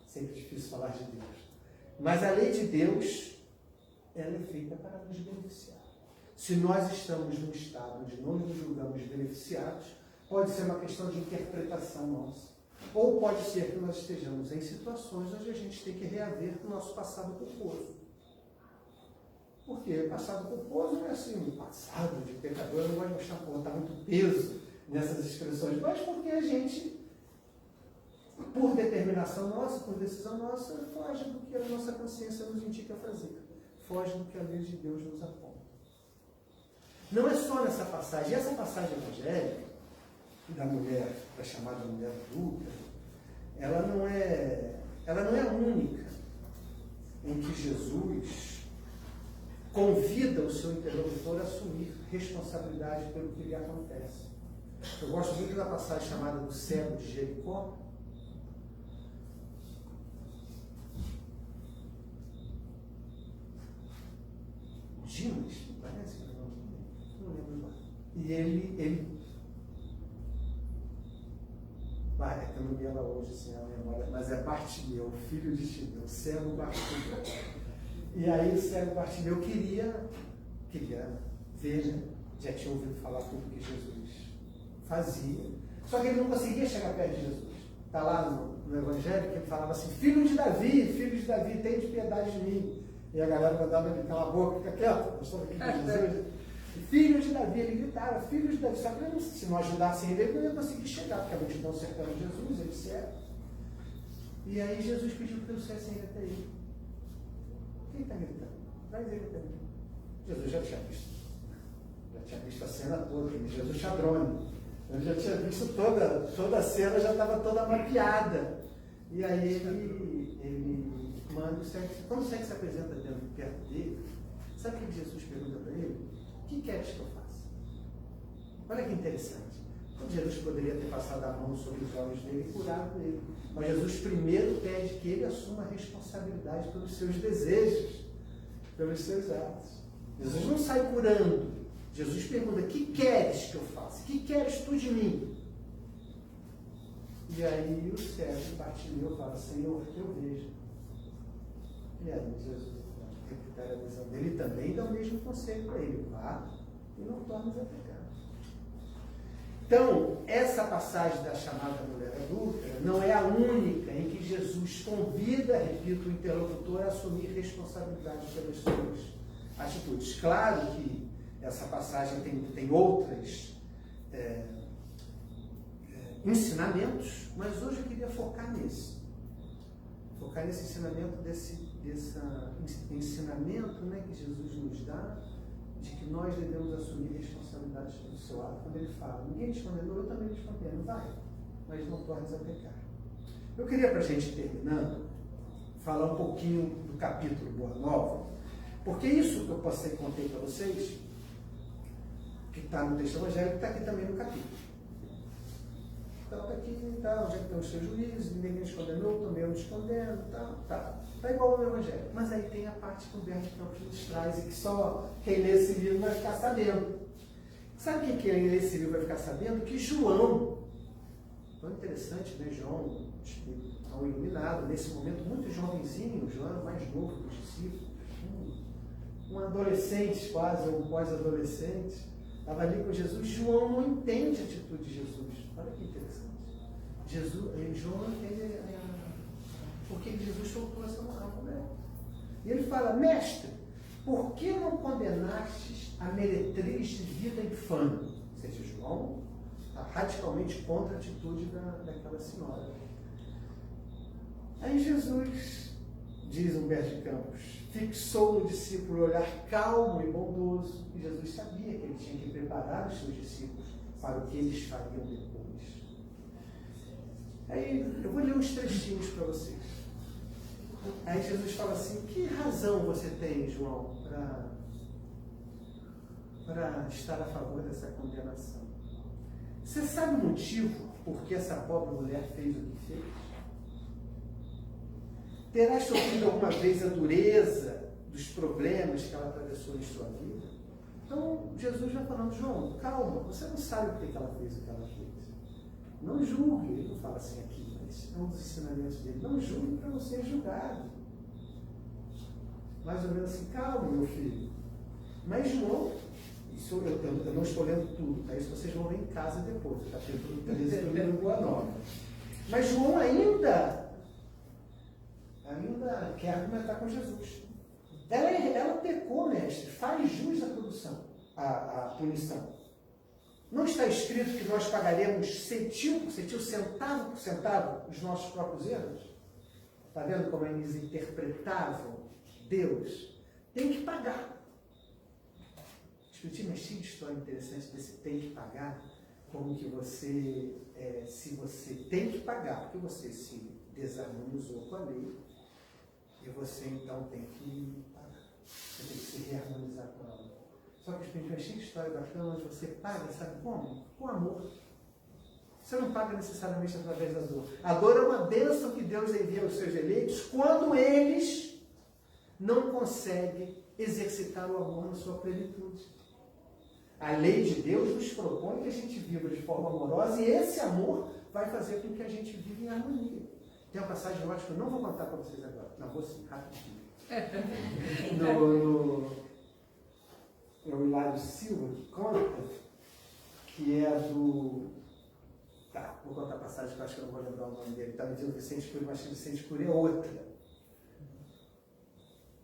Sempre difícil falar de Deus. Mas a lei de Deus, ela é feita para nos beneficiar. Se nós estamos num estado onde não nos julgamos beneficiados, pode ser uma questão de interpretação nossa. Ou pode ser que nós estejamos em situações onde a gente tem que reaver o nosso passado culposo. Porque passado culposo não é assim, um passado de pecador, eu não gosto de mostrar, botar muito peso nessas expressões, mas porque a gente, por determinação nossa, por decisão nossa, foge do que a nossa consciência nos indica fazer, foge do que a lei de Deus nos aponta. Não é só nessa passagem, essa passagem evangélica, da mulher, da chamada mulher adúltera, ela não é a única em que Jesus convida o seu interlocutor a assumir responsabilidade pelo que lhe acontece. Eu gosto muito da passagem chamada do cego de Jericó. Dimas, parece que não lembro mais. E ele é que eu não vi ela hoje, assim, a memória, mas é Bartimeu, filho de Timeu, cego Bartimeu. E aí o cego Bartimeu queria ver, né? Já tinha ouvido falar tudo que Jesus fazia, só que ele não conseguia chegar perto de Jesus. Está lá no Evangelho que ele falava assim: filho de Davi, tem de piedade de mim. E a galera mandava ele calar a boca, fica quieto, nós estamos aqui com Jesus. Filho de Davi, ele gritava, filho de Davi. Só que se não ajudassem ele não ia conseguir chegar, porque a multidão cercando Jesus, ele cego. E aí Jesus pediu para eu ser assim até ele. Quem está gritando? Traz ele até mim. Jesus já tinha visto a cena toda, Jesus Chadrone. Ele já tinha visto toda a cena, já estava toda mapeada. E aí ele manda o cego. Quando o cego se apresenta perto dele, sabe o que Jesus pergunta para ele? O que queres que eu faça? Olha que interessante. Jesus poderia ter passado a mão sobre os olhos dele e curado ele. Mas Jesus primeiro pede que ele assuma a responsabilidade pelos seus desejos, pelos seus atos. Jesus não sai curando. Jesus pergunta: o que queres que eu faça? O que queres tu de mim? E aí o cego Bartimeu fala: Senhor, que eu vejo. E aí Jesus recupera a visão dele e também dá o mesmo conselho para ele: vá e não tornes a pecar. Então, essa passagem da chamada mulher adúltera não é a única em que Jesus convida, repito, o interlocutor a assumir responsabilidade pelas suas atitudes. Claro que essa passagem tem outros ensinamentos, mas hoje eu queria focar nesse. focar nesse ensinamento, desse ensinamento, né, que Jesus nos dá, de que nós devemos assumir responsabilidade do seu ato. Quando ele fala, ninguém te condenou, eu também te condeno, vai, mas não tornes a pecar. Eu queria, para a gente terminando, falar um pouquinho do capítulo Boa Nova, porque isso que eu contei para vocês, que está no texto evangélico, está aqui também no capítulo. Então está aqui, tá, onde é que estão os seus juízes, ninguém te condenou, também eu não te condeno, tá igual no Evangelho. Mas aí tem a parte que o Humberto de Campos nos traz e que só quem lê esse livro vai ficar sabendo. Sabe quem lê esse livro vai ficar sabendo? Que João, tão interessante, né? João, tão iluminado, nesse momento muito jovenzinho, João era o mais novo dos discípulos, um adolescente quase, ou um pós-adolescente, estava ali com Jesus. João não entende a atitude de Jesus. Olha que interessante. João não entende por que Jesus soltou essa mulher. E ele fala, mestre, por que não condenastes a meretriz de vida infame? Ou seja, João está radicalmente contra a atitude daquela senhora. Aí Jesus, diz Humberto de Campos, fixou no discípulo o olhar calmo e bondoso, e Jesus sabia que ele tinha que preparar os seus discípulos para o que eles fariam depois. Aí eu vou ler uns trechinhos para vocês. Aí Jesus fala assim, que razão você tem, João, para estar a favor dessa condenação? Você sabe o motivo por que essa pobre mulher fez o que fez? Terás sofrido alguma vez a dureza dos problemas que ela atravessou em sua vida? Então, Jesus vai falando, João, calma, você não sabe por que ela fez o que ela fez. Não julgue, ele não fala assim aqui, mas é um dos ensinamentos dele. Não julgue para não ser julgado. Mais ou menos assim, calma, meu filho. Mas João, isso eu não estou lendo tudo, tá? Isso vocês vão ver em casa depois, está tendo 13 do livro Boa Nova. Mas João ainda quer argumentar com Jesus. Ela pecou, mestre, faz jus à punição. Não está escrito que nós pagaremos centavo por centavo os nossos próprios erros? Está vendo como eles interpretavam Deus? Tem que pagar. O Espiritismo é cheio de história interessante desse tem que pagar, como que você, se você tem que pagar, porque você se desarmonizou com a lei, e você então tem que pagar. Você tem que se reharmonizar com ela. Só que o Espiritismo é cheio de história bacana, onde você paga, sabe como? Com amor. Você não paga necessariamente através da dor. A dor é uma bênção que Deus envia aos seus eleitos quando eles não conseguem exercitar o amor na sua plenitude. A lei de Deus nos propõe que a gente viva de forma amorosa e esse amor vai fazer com que a gente viva em harmonia. Tem uma passagem, eu acho que eu não vou contar para vocês agora. Não, vou sim, rapidinho. É o Hilário Silva que conta, que é do... Tá, vou contar a passagem que eu acho que eu não vou lembrar o nome dele. Está me dizendo Vicente Cury, mas Vicente Cury é outra.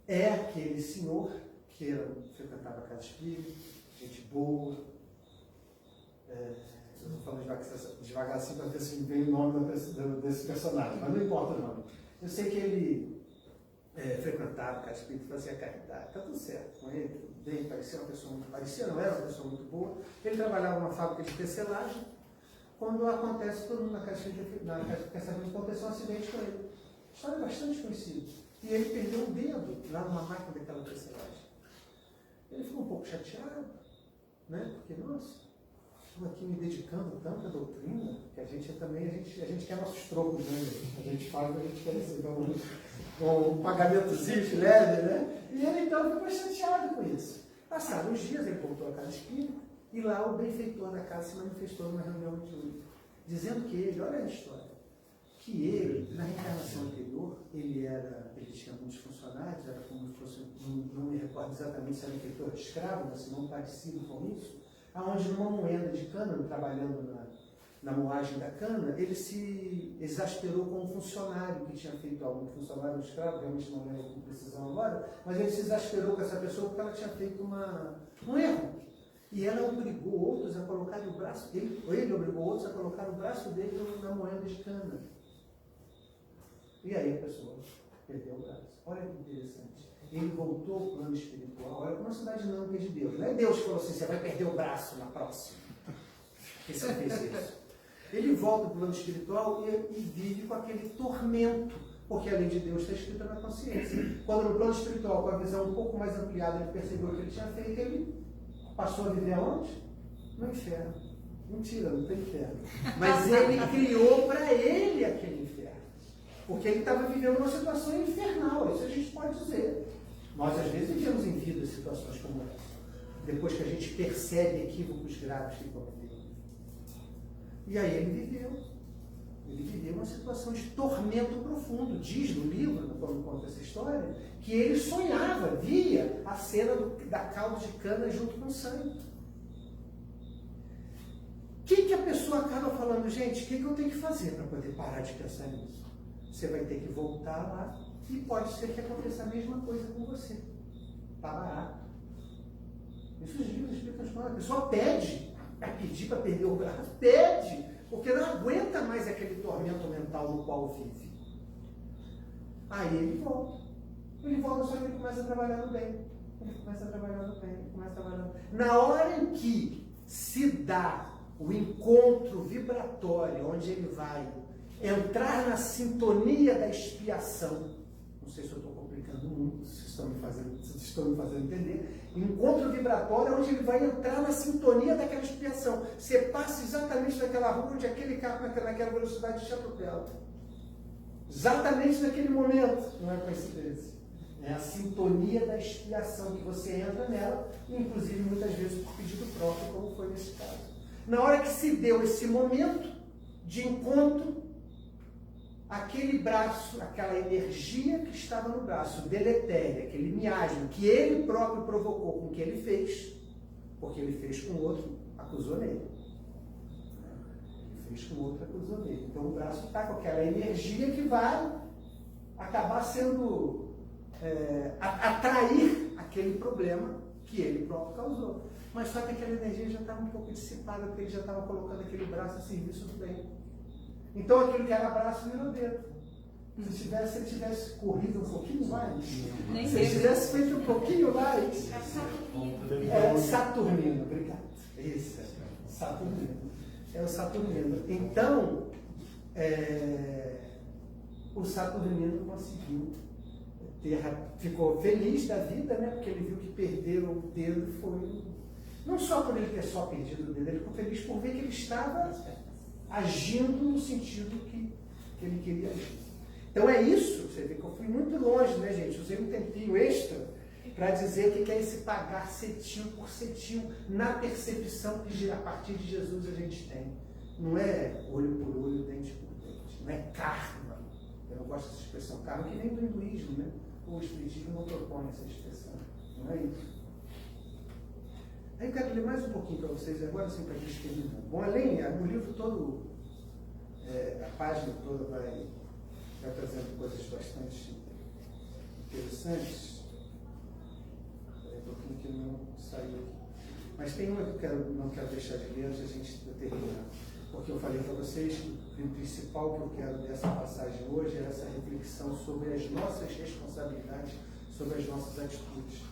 É aquele senhor que frequentava a casa espírita, gente boa. Eu estou falando devagar assim para ver se me vem o nome desse personagem, mas não importa o nome. Eu sei que ele frequentava a casa espírita, fazia caridade, está tudo certo com ele, tudo bem, parecia uma pessoa muito parecida, não era uma pessoa muito boa. Ele trabalhava numa fábrica de tecelagem. Quando acontece, todo mundo na casa espírita quer saber o que aconteceu, um acidente com ele. História bastante conhecida. E ele perdeu o dedo lá numa máquina daquela tecelagem. Ele ficou um pouco chateado, né? Porque, nossa, estou aqui me dedicando tanto à doutrina, que a gente quer nossos trocos, né? A gente fala que a gente quer receber um pagamentozinho leve, né? E ele então ficou chateado com isso. Passaram uns dias, ele voltou à casa espírita, e lá o benfeitor da casa se manifestou numa reunião de dizendo que ele, olha a história, que ele, na reencarnação anterior, ele tinha muitos funcionários, era como se fosse, não me recordo exatamente se era benfeitor de escravo, mas se não parecido com isso, aonde numa moenda de cana, trabalhando na moagem da cana, ele se exasperou com um funcionário que tinha feito algo, um funcionário de escravo, realmente não lembro com precisão agora, mas ele se exasperou com essa pessoa porque ela tinha feito um erro. E ela obrigou outros a colocar o braço dele, ou ele obrigou outros a colocar o braço dele na moeda de cana. E aí a pessoa perdeu o braço. Olha que interessante. Ele voltou ao plano espiritual. Olha como essa dinâmica de Deus. Não é Deus que falou assim, você vai perder o braço na próxima. Esse fez isso. Ele volta ao plano espiritual e vive com aquele tormento, porque a lei de Deus está escrita na consciência. Quando no plano espiritual, com a visão um pouco mais ampliada, ele percebeu o que ele tinha feito, ele passou a viver aonde? No inferno. Mentira, não tem inferno. Mas ele criou para ele aquele inferno. Porque ele estava vivendo uma situação infernal, isso a gente pode dizer. Nós, às vezes, vivemos em vida situações como essa. Depois que a gente percebe equívocos graves que cometemos. E aí ele viveu. Ele viveu uma situação de tormento profundo. Diz no livro, quando conta essa história, que ele sonhava, via a cena da calda de cana junto com o sangue. O que a pessoa acaba falando? Gente, o que eu tenho que fazer para poder parar de pensar nisso? Você vai ter que voltar lá e pode ser que aconteça a mesma coisa com você. Está barato. Isso os livros explicam. A pessoa pede, vai pedir para perder o braço, pede, porque não aguenta mais aquele tormento mental no qual vive. Aí ele volta. Ele volta, só que ele começa a trabalhar no bem. Ele começa a trabalhar no bem, ele começa a trabalhar no bem. Na hora em que se dá o encontro vibratório, onde ele vai entrar na sintonia da expiação, não sei se eu estou complicando muito, se estão me fazendo entender, encontro vibratório onde ele vai entrar na sintonia daquela expiação. Você passa exatamente naquela rua onde aquele carro naquela velocidade te atropela. Exatamente naquele momento, não é coincidência. É a sintonia da expiação que você entra nela, inclusive muitas vezes por pedido próprio, como foi nesse caso. Na hora que se deu esse momento de encontro, aquele braço, aquela energia que estava no braço, deletéria, aquele miasma que ele próprio provocou com o que ele fez, porque ele fez com o outro, acusou nele. Ele fez com o outro, acusou nele. Então o braço está com aquela energia que vai acabar sendo, atrair aquele problema que ele próprio causou. Mas só que aquela energia já estava um pouco dissipada, porque ele já estava colocando aquele braço a serviço do bem. Então aquilo que era braço virou dedo. Se ele tivesse corrido um pouquinho mais, se ele tivesse feito um pouquinho mais. Saturnino, obrigado. Isso, Saturnino. É o Saturnino. Então, o Saturnino conseguiu ficou feliz da vida, né? Porque ele viu que perder o dedo foi. Não só por ele ter só perdido o dedo, ele ficou feliz por ver que ele estava agindo no sentido que ele queria agir. Então é isso, você vê que eu fui muito longe, né, gente? Usei um tempinho extra para dizer o que é esse pagar cetinho por cetinho na percepção que a partir de Jesus a gente tem. Não é olho por olho, dente por dente. Não é karma. Eu não gosto dessa expressão karma, que nem do hinduísmo, né? O espiritismo não propõe essa expressão. Não é isso. Aí eu quero ler mais um pouquinho para vocês, agora sim, para a gente terminar. Bom, além, o livro todo, a página toda vai trazendo coisas bastante interessantes. Espera um pouquinho que não saiu aqui. Mas tem uma que eu não quero deixar de ler antes da gente terminar. Porque eu falei para vocês que o principal que eu quero dessa passagem hoje é essa reflexão sobre as nossas responsabilidades, sobre as nossas atitudes.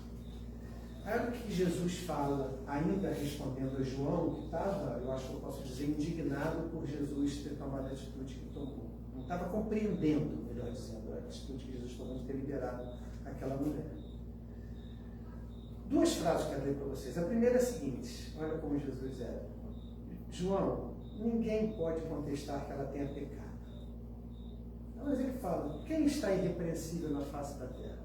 Olha o que Jesus fala, ainda respondendo a João, que estava, eu acho que eu posso dizer, indignado por Jesus ter tomado a atitude que tomou. Não estava compreendendo, melhor dizendo, a atitude que Jesus tomou de ter liberado aquela mulher. Duas frases que eu quero ler para vocês. A primeira é a seguinte, olha como Jesus era. João, ninguém pode contestar que ela tenha pecado. Mas ele fala, quem está irrepreensível na face da terra?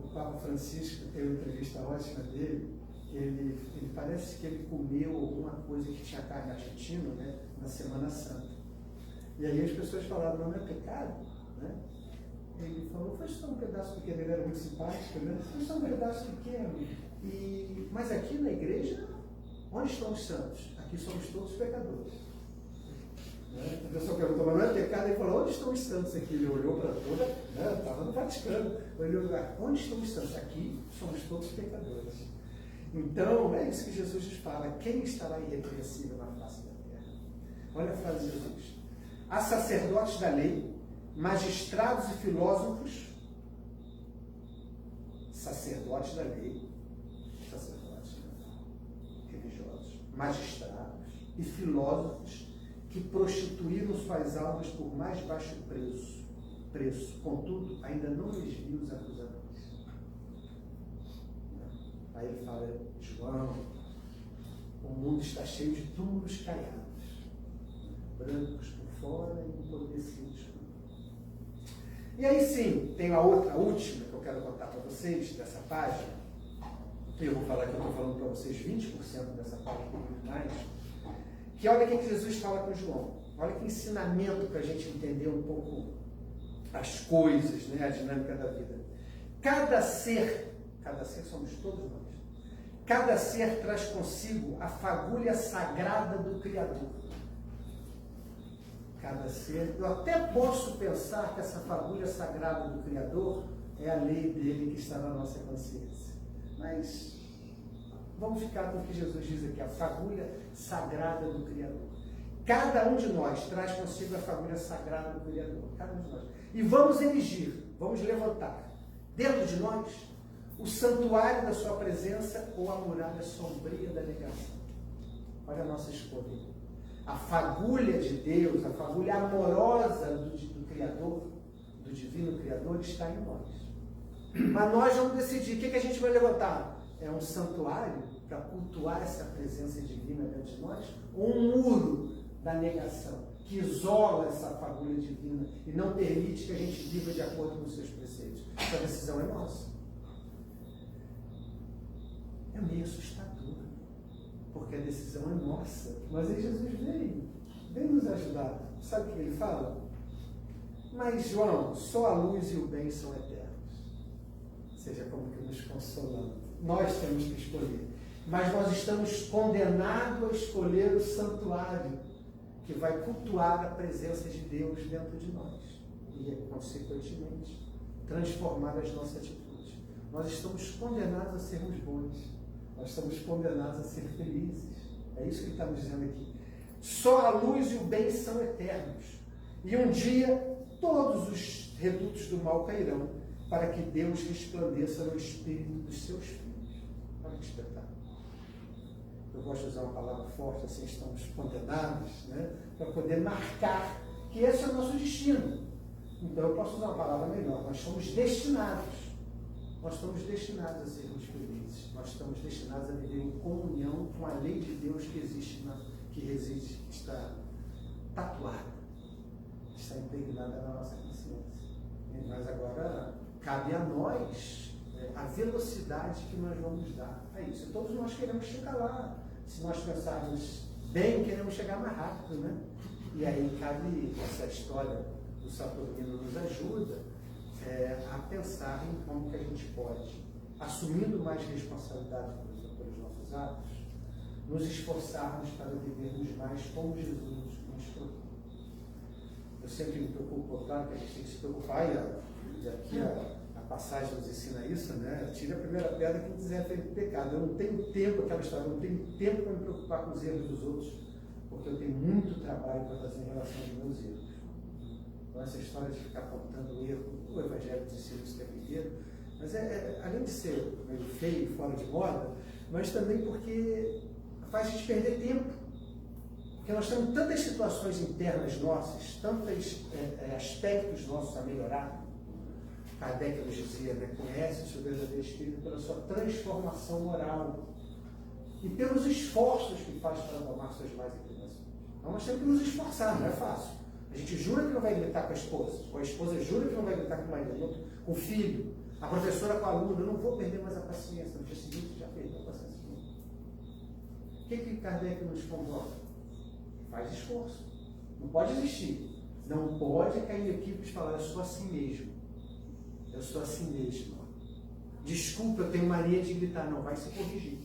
O Papa Francisco tem uma entrevista ótima dele, ele parece que ele comeu alguma coisa que tinha carne argentina, né, na Semana Santa. E aí as pessoas falaram, não é pecado? Né? Ele falou, foi só um pedaço pequeno, ele era muito simpático, né? Foi só um pedaço pequeno. Mas aqui na igreja, onde estão os santos? Aqui somos todos pecadores. Né? A pessoa perguntou, mas não é pecado? Ele falou, onde estão os santos aqui? Ele olhou para toda, né? Estava no Vaticano. Ele olhou, onde estão os santos? Aqui somos todos pecadores. Então, é isso que Jesus nos fala. Quem estará irrepreensível na face da terra? Olha a frase de Jesus. há sacerdotes da lei, magistrados e filósofos, sacerdotes da lei, sacerdotes religiosos, magistrados e filósofos que prostituíram suas almas por mais baixo preço, contudo, ainda não lhes viu os acusadores. Aí ele fala, João, o mundo está cheio de túmulos caiados, brancos por fora e empobrecida escura. E aí sim, tem a outra, a última que eu quero contar para vocês dessa página. Eu vou falar que eu estou falando para vocês 20% dessa página e muito mais. Que olha o que Jesus fala com João. Olha que ensinamento para a gente entender um pouco as coisas, né, a dinâmica da vida. Cada ser somos todos nós. Cada ser traz consigo a fagulha sagrada do Criador. Cada ser, eu até posso pensar que essa fagulha sagrada do Criador é a lei dele que está na nossa consciência. Mas vamos ficar com o que Jesus diz aqui, a fagulha sagrada do Criador. Cada um de nós traz consigo a fagulha sagrada do Criador. Cada um de nós. E vamos erigir, vamos levantar dentro de nós o santuário da sua presença ou a muralha sombria da negação. Olha a nossa escolha. A fagulha de Deus, a fagulha amorosa do Criador, do divino Criador, está em nós. Mas nós vamos decidir o que a gente vai levantar. É um santuário para cultuar essa presença divina dentro de nós? Ou um muro da negação, que isola essa fagulha divina e não permite que a gente viva de acordo com os seus preceitos? Essa decisão é nossa. É meio assustador, porque a decisão é nossa. Mas aí Jesus vem nos ajudar. Sabe o que ele fala? Mas, João, só a luz e o bem são eternos. Seja como que nos consolando. Nós temos que escolher. Mas nós estamos condenados a escolher o santuário que vai cultuar a presença de Deus dentro de nós. E, consequentemente, transformar as nossas atitudes. Nós estamos condenados a sermos bons. Nós estamos condenados a ser felizes. É isso que ele está nos dizendo aqui. Só a luz e o bem são eternos. E um dia, todos os redutos do mal cairão, para que Deus resplandeça no espírito dos seus filhos. Olha que espetáculo. Eu gosto de usar uma palavra forte, assim, estamos condenados, né? Para poder marcar que esse é o nosso destino. Então eu posso usar uma palavra melhor. Nós somos destinados. Nós estamos destinados a sermos felizes. Nós estamos destinados a viver em comunhão com a lei de Deus que existe, que está tatuada, está impregnada na nossa consciência. E nós agora, cabe a nós a velocidade que nós vamos dar a isso. E todos nós queremos chegar lá. Se nós pensarmos bem, queremos chegar mais rápido, né? E aí cabe essa história do Saturnino nos ajuda a pensar em como que a gente pode, assumindo mais responsabilidade pelos nossos atos, nos esforçarmos para vivermos mais como Jesus nos propõe. Eu sempre me preocupo, claro que a gente tem que se preocupar, e aqui a passagem nos ensina isso, né? Tira a primeira pedra que quiser pecado. Eu não tenho tempo, aquela história, eu não tenho tempo para me preocupar com os erros dos outros, porque eu tenho muito trabalho para fazer em relação aos meus erros. Então, essa história de ficar apontando o erro, o Evangelho te ensina isso o tempo inteiro, mas além de ser meio feio, fora de moda, mas também porque faz a gente perder tempo. Porque nós temos tantas situações internas nossas, tantos aspectos nossos a melhorar. Kardec nos dizia, né, conhece o seu verdadeiro espírito pela sua transformação moral e pelos esforços que faz para domar suas más inclinações. Então nós temos que nos esforçar, não é fácil. A gente jura que não vai gritar com a esposa, ou a esposa jura que não vai gritar com o marido, com o filho, a professora com o aluno, eu não vou perder mais a paciência, no dia seguinte já perdeu a paciência. O que Kardec nos convoca? Faz esforço. Não pode existir. Não pode cair em equipes e falar, eu sou assim mesmo. Eu sou assim mesmo. Desculpa, eu tenho mania de gritar. Não, vai se corrigir.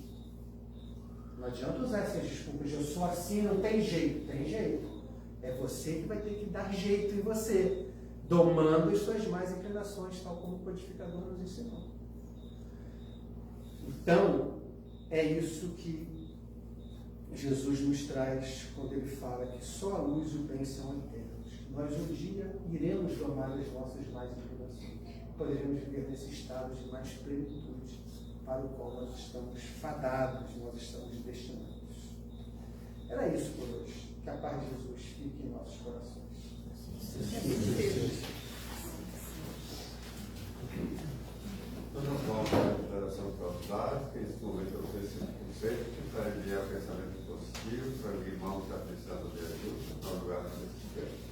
Não adianta usar essas desculpas de eu sou assim, não tem jeito. Tem jeito. É você que vai ter que dar jeito em você, domando as suas más inclinações, tal como o codificador nos ensinou. Então, é isso que Jesus nos traz quando ele fala que só a luz e o bem são eternos. Nós um dia iremos domar as nossas mais inclinações. Poderemos viver nesse estado de mais plenitude para o qual nós estamos fadados, nós estamos destinados. Era isso por hoje. Que a paz de Jesus fique em nossos corações. Então, nós vamos para a declaração clausular, que nesse momento eu não sei se que para enviar pensamento positivo para o irmão que está precisando de ajuda, para o lugar que necessita.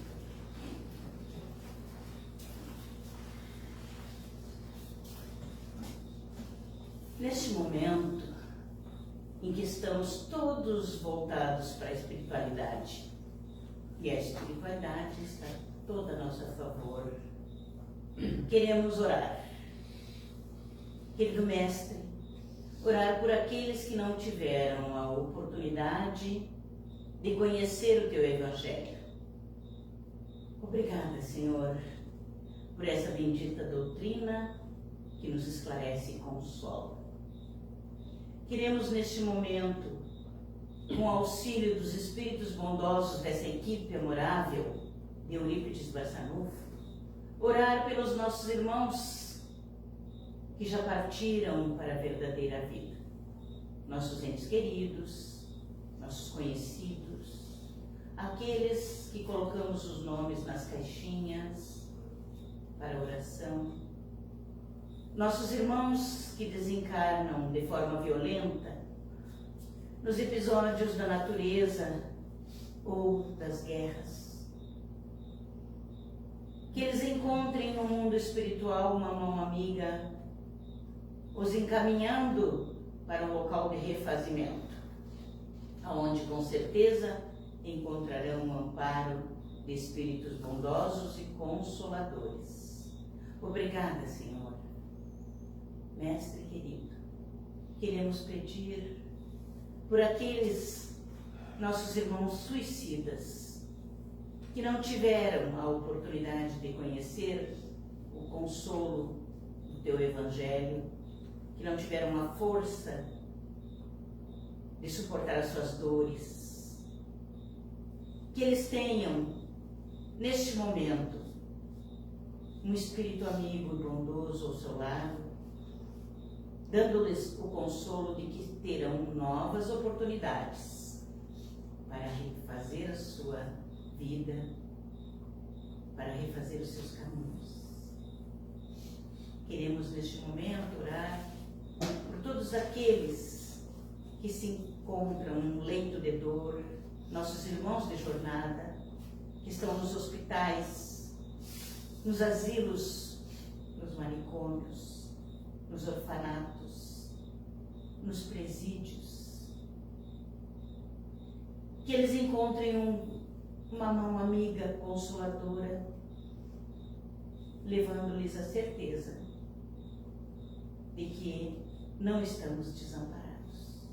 Neste momento em que estamos todos voltados para a espiritualidade, e a espiritualidade está toda a nosso favor, queremos orar. Querido Mestre, orar por aqueles que não tiveram a oportunidade de conhecer o Teu Evangelho. Obrigada, Senhor, por essa bendita doutrina que nos esclarece e consola. Queremos, neste momento, com o auxílio dos espíritos bondosos dessa equipe memorável de Eurípides Barçanufo, orar pelos nossos irmãos que já partiram para a verdadeira vida. Nossos entes queridos, nossos conhecidos, aqueles que colocamos os nomes nas caixinhas para oração, nossos irmãos que desencarnam de forma violenta nos episódios da natureza ou das guerras. Que eles encontrem no mundo espiritual uma mão amiga, os encaminhando para um local de refazimento, aonde com certeza encontrarão um amparo de espíritos bondosos e consoladores. Obrigada, Senhor. Mestre querido, queremos pedir por aqueles nossos irmãos suicidas que não tiveram a oportunidade de conhecer o consolo do Teu Evangelho, que não tiveram a força de suportar as suas dores, que eles tenham, neste momento, um espírito amigo bondoso ao seu lado, dando-lhes o consolo de que terão novas oportunidades para refazer a sua vida, para refazer os seus caminhos. Queremos neste momento orar por todos aqueles que se encontram num leito de dor, nossos irmãos de jornada, que estão nos hospitais, nos asilos, nos manicômios, nos orfanatos, nos presídios. Que eles encontrem uma mão amiga consoladora, levando-lhes a certeza de que não estamos desamparados.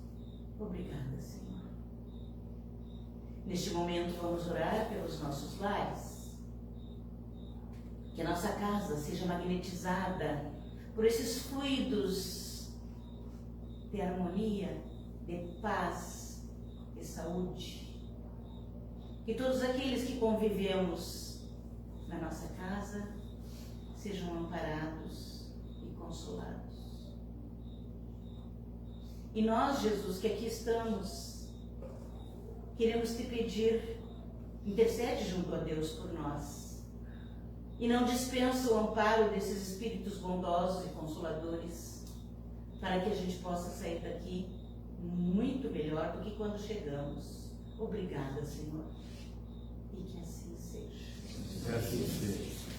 Obrigada, Senhor. Neste momento vamos orar pelos nossos lares. Que a nossa casa seja magnetizada por esses fluidos de harmonia, de paz, de saúde. Que todos aqueles que convivemos na nossa casa sejam amparados e consolados. E nós, Jesus, que aqui estamos, queremos te pedir, intercede junto a Deus por nós. E não dispensa o amparo desses espíritos bondosos e consoladores, para que a gente possa sair daqui muito melhor do que quando chegamos. Obrigada, Senhor. E que assim seja. Que assim seja.